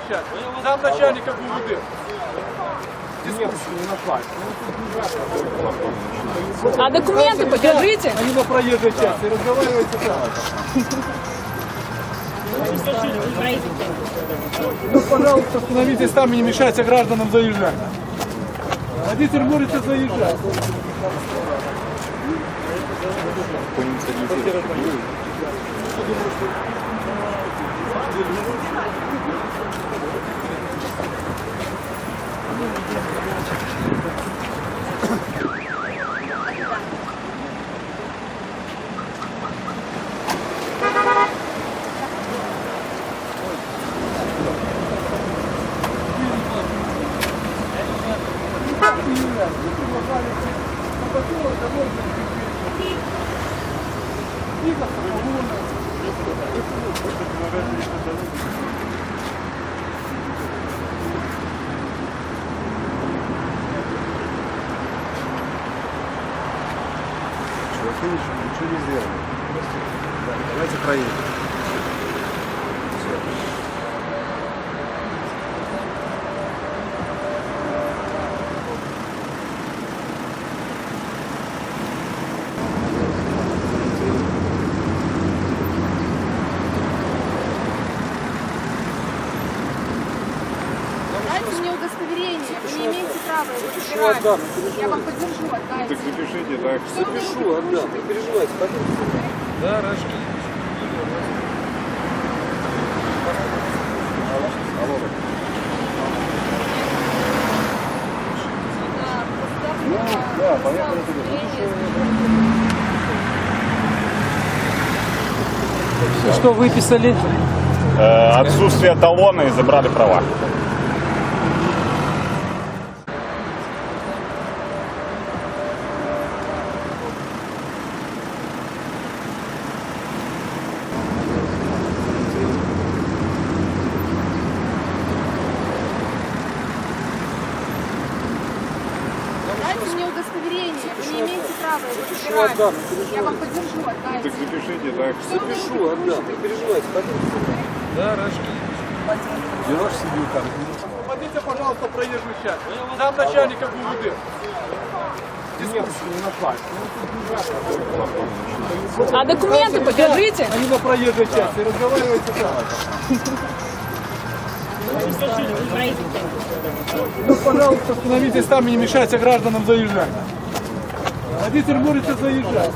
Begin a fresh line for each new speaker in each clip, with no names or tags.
сейчас. Замначальника ГУВД.
А документы покажите.
Они на проезжей части. Разговаривайте там. Ну, пожалуйста, остановитесь там и не мешайте гражданам заезжать. Водитель можете заезжать.
Чуваки ничего не сделали. Давайте проедем.
Дайте мне удостоверение. Вы не имеете права его забирать. Я вам поддержу. Отдайте.
Так запишите, так.
Запишу, отдам. Не переживайте, пойдемте. Да, рожки.
Да, поехали туда.
Что выписали?
Отсутствие талона и забрали права.
Дайте мне удостоверение. Вы не имеете права его забирать. Я вам поддержу. Отдайте.
Так запишите, так.
Запишу, отдам. Не переживайте, пойдемте. Да, рожки.
Берешь себе там.
Освободите, пожалуйста, проезжую часть. Замначальника ГУВД.
А документы покажите.
Они на проезжей части. Разговаривайте там. Ну, пожалуйста, остановитесь там и не мешайте гражданам заезжать. Водитель можете заезжать.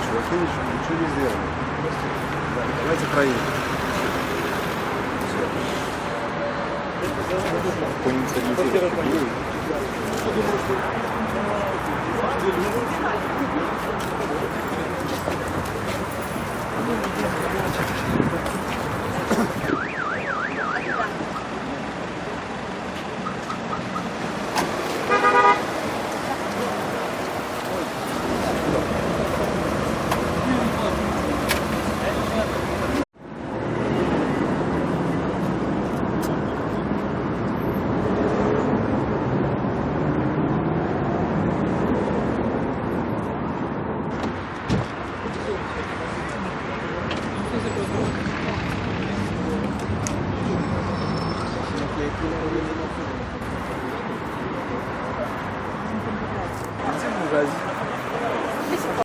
Чуваки ничего не сделали. Давайте проедем. По инициативе.